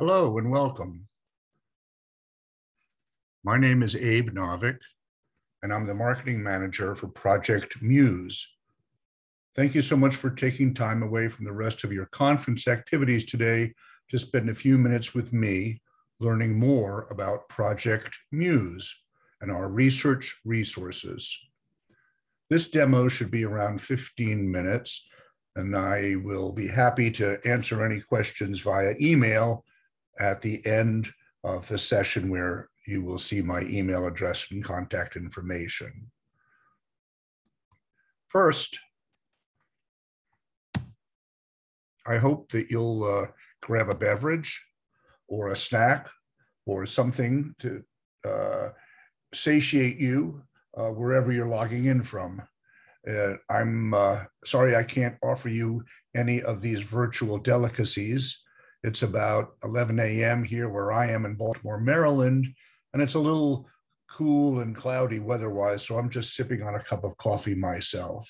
Hello and welcome. My name is Abe Novick, and I'm the marketing manager for Project MUSE. Thank you so much for taking time away from the rest of your conference activities today to spend a few minutes with me learning more about Project MUSE and our research resources. This demo should be around 15 minutes, and I will be happy to answer any questions via email at the end of the session, where you will see my email address and contact information. First, I hope that you'll grab a beverage or a snack or something to satiate you wherever you're logging in from. I'm sorry I can't offer you any of these virtual delicacies. It's about 11 a.m. here where I am in Baltimore, Maryland, and it's a little cool and cloudy weather-wise, so I'm just sipping on a cup of coffee myself.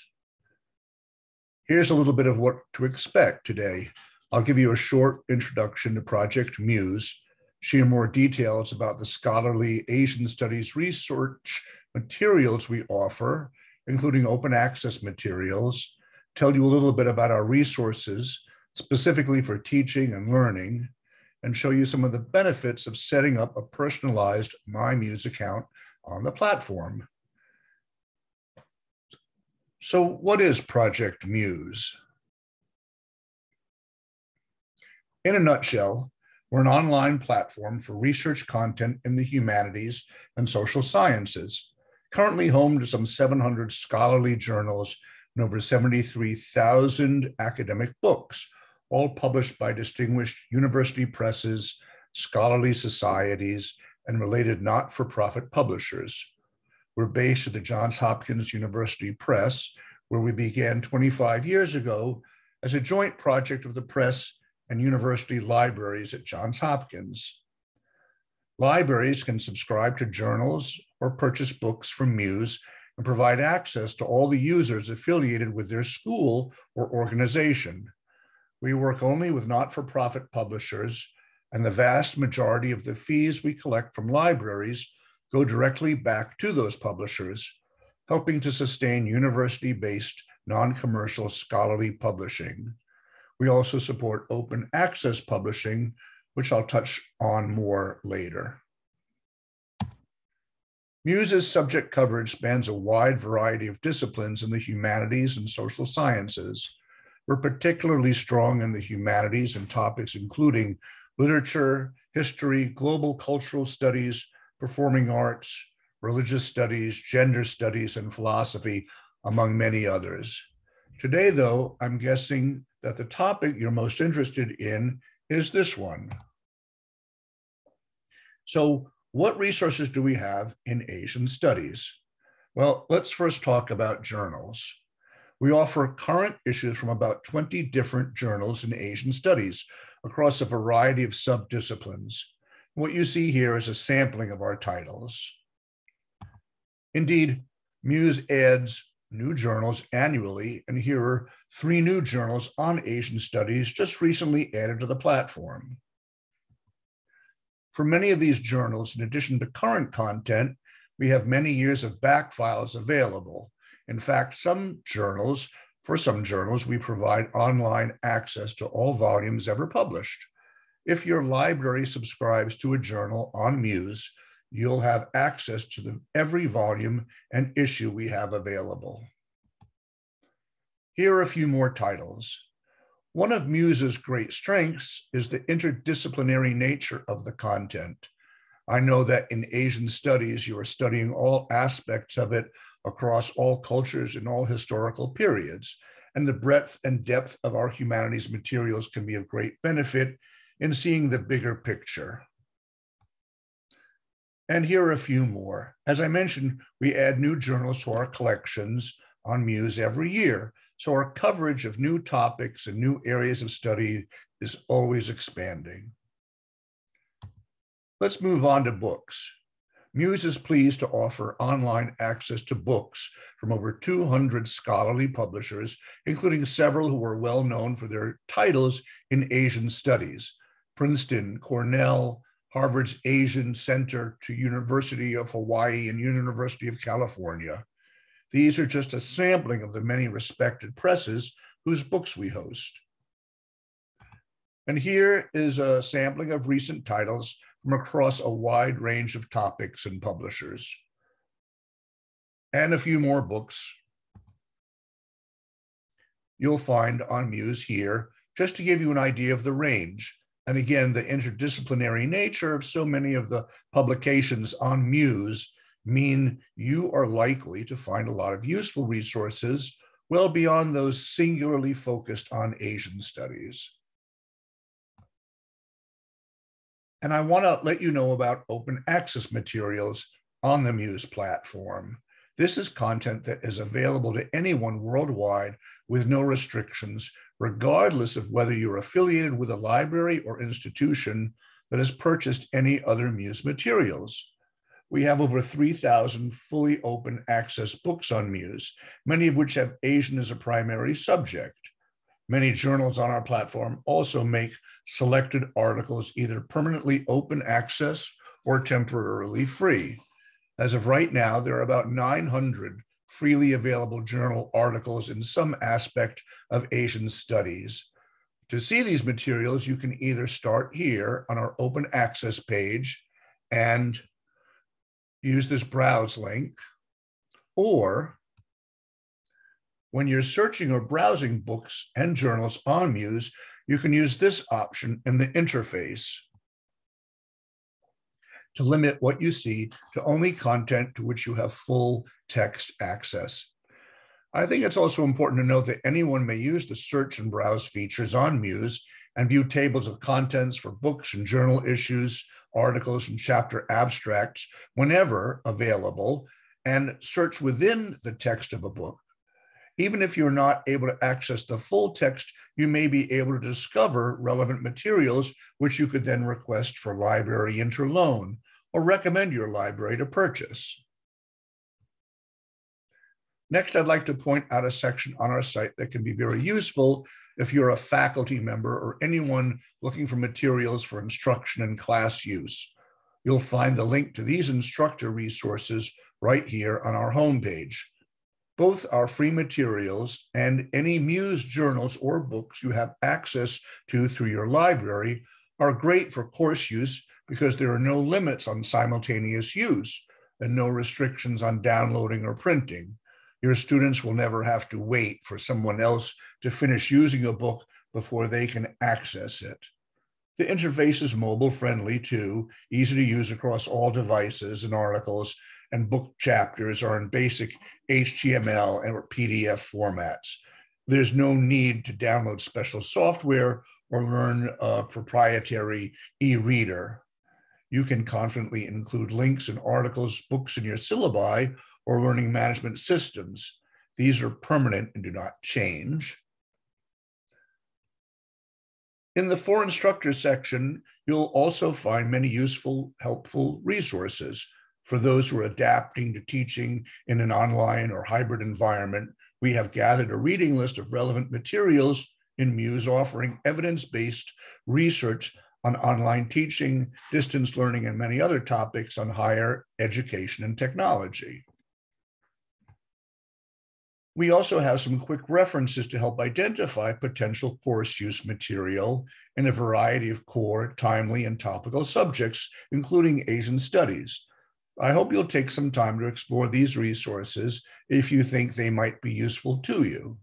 Here's a little bit of what to expect today. I'll give you a short introduction to Project MUSE, share more details about the scholarly Asian Studies research materials we offer, including open access materials, tell you a little bit about our resources, specifically for teaching and learning, and show you some of the benefits of setting up a personalized MyMuse account on the platform. So what is Project MUSE? In a nutshell, we're an online platform for research content in the humanities and social sciences, currently home to some 700 scholarly journals and over 73,000 academic books, all published by distinguished university presses, scholarly societies, and related not-for-profit publishers. We're based at the Johns Hopkins University Press, where we began 25 years ago as a joint project of the press and university libraries at Johns Hopkins. Libraries can subscribe to journals or purchase books from MUSE and provide access to all the users affiliated with their school or organization. We work only with not-for-profit publishers, and the vast majority of the fees we collect from libraries go directly back to those publishers, helping to sustain university-based, non-commercial scholarly publishing. We also support open access publishing, which I'll touch on more later. MUSE's subject coverage spans a wide variety of disciplines in the humanities and social sciences. We're particularly strong in the humanities and topics including literature, history, global cultural studies, performing arts, religious studies, gender studies, and philosophy, among many others. Today, though, I'm guessing that the topic you're most interested in is this one. So, what resources do we have in Asian studies? Well, let's first talk about journals. We offer current issues from about 20 different journals in Asian studies across a variety of subdisciplines. What you see here is a sampling of our titles. Indeed, MUSE adds new journals annually, and here are 3 new journals on Asian studies just recently added to the platform. For many of these journals, in addition to current content, we have many years of back files available. In fact, for some journals, we provide online access to all volumes ever published. If your library subscribes to a journal on MUSE, you'll have access to every volume and issue we have available. Here are a few more titles. One of MUSE's great strengths is the interdisciplinary nature of the content. I know that in Asian studies, you are studying all aspects of it across all cultures and all historical periods, and the breadth and depth of our humanities materials can be of great benefit in seeing the bigger picture. And here are a few more. As I mentioned, we add new journals to our collections on MUSE every year, so our coverage of new topics and new areas of study is always expanding. Let's move on to books. MUSE is pleased to offer online access to books from over 200 scholarly publishers, including several who are well known for their titles in Asian studies. Princeton, Cornell, Harvard's Asian Center to University of Hawaii and University of California. These are just a sampling of the many respected presses whose books we host. And here is a sampling of recent titles from across a wide range of topics and publishers. And a few more books you'll find on Muse here, just to give you an idea of the range. And again, the interdisciplinary nature of so many of the publications on Muse mean you are likely to find a lot of useful resources well beyond those singularly focused on Asian studies. And I want to let you know about open access materials on the Muse platform. This is content that is available to anyone worldwide with no restrictions, regardless of whether you're affiliated with a library or institution that has purchased any other Muse materials. We have over 3,000 fully open access books on Muse, many of which have Asian as a primary subject. Many journals on our platform also make selected articles either permanently open access or temporarily free. As of right now, there are about 900 freely available journal articles in some aspect of Asian studies. To see these materials, you can either start here on our open access page and use this browse link, or when you're searching or browsing books and journals on Muse, you can use this option in the interface to limit what you see to only content to which you have full text access. I think it's also important to note that anyone may use the search and browse features on Muse and view tables of contents for books and journal issues, articles, and chapter abstracts whenever available, and search within the text of a book. Even if you're not able to access the full text, you may be able to discover relevant materials, which you could then request for library interloan or recommend your library to purchase. Next, I'd like to point out a section on our site that can be very useful if you're a faculty member or anyone looking for materials for instruction and class use. You'll find the link to these instructor resources right here on our homepage. Both our free materials and any Muse journals or books you have access to through your library are great for course use because there are no limits on simultaneous use and no restrictions on downloading or printing. Your students will never have to wait for someone else to finish using a book before they can access it. The interface is mobile friendly too, easy to use across all devices, and articles and book chapters are in basic HTML or PDF formats. There's no need to download special software or learn a proprietary e-reader. You can confidently include links and articles, books in your syllabi or learning management systems. These are permanent and do not change. In the For Instructors section, you'll also find many useful, helpful resources. For those who are adapting to teaching in an online or hybrid environment, we have gathered a reading list of relevant materials in Muse offering evidence-based research on online teaching, distance learning, and many other topics on higher education and technology. We also have some quick references to help identify potential course use material in a variety of core, timely, and topical subjects, including Asian studies. I hope you'll take some time to explore these resources if you think they might be useful to you.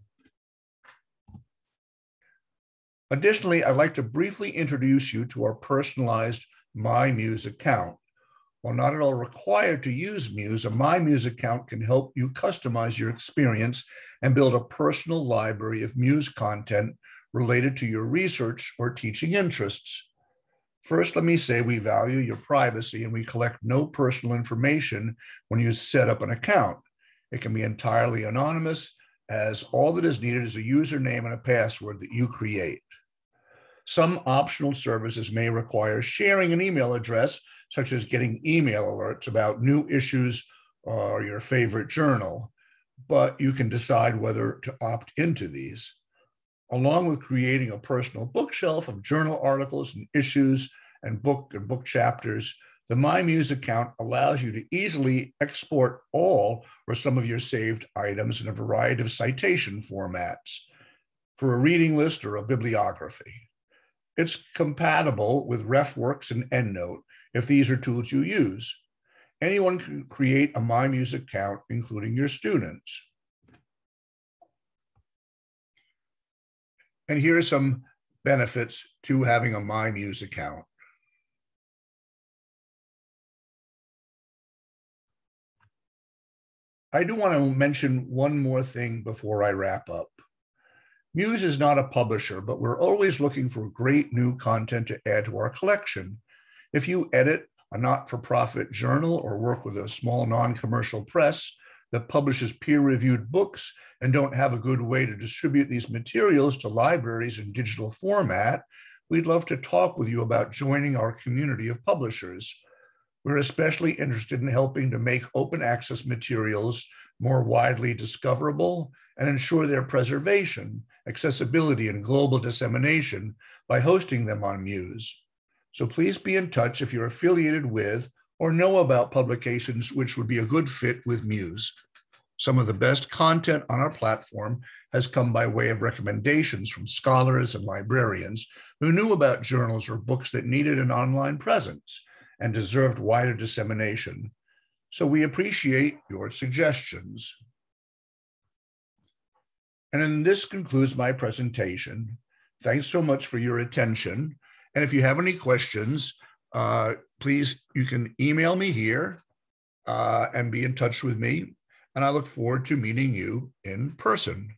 Additionally, I'd like to briefly introduce you to our personalized My Muse account. While not at all required to use Muse, a My Muse account can help you customize your experience and build a personal library of Muse content related to your research or teaching interests. First, let me say we value your privacy and we collect no personal information when you set up an account. It can be entirely anonymous, as all that is needed is a username and a password that you create. Some optional services may require sharing an email address, such as getting email alerts about new issues or your favorite journal, but you can decide whether to opt into these. Along with creating a personal bookshelf of journal articles and issues and book chapters, the MyMuse account allows you to easily export all or some of your saved items in a variety of citation formats for a reading list or a bibliography. It's compatible with RefWorks and EndNote if these are tools you use. Anyone can create a MyMuse account, including your students. And here are some benefits to having a MyMuse account. I do want to mention one more thing before I wrap up. Muse is not a publisher, but we're always looking for great new content to add to our collection. If you edit a not-for-profit journal or work with a small non-commercial press that publishes peer-reviewed books and don't have a good way to distribute these materials to libraries in digital format, we'd love to talk with you about joining our community of publishers. We're especially interested in helping to make open access materials more widely discoverable and ensure their preservation, accessibility, and global dissemination by hosting them on Muse. So please be in touch if you're affiliated with or know about publications which would be a good fit with Muse. Some of the best content on our platform has come by way of recommendations from scholars and librarians who knew about journals or books that needed an online presence and deserved wider dissemination. So we appreciate your suggestions. And then this concludes my presentation. Thanks so much for your attention. And if you have any questions, please, you can email me here and be in touch with me. And I look forward to meeting you in person.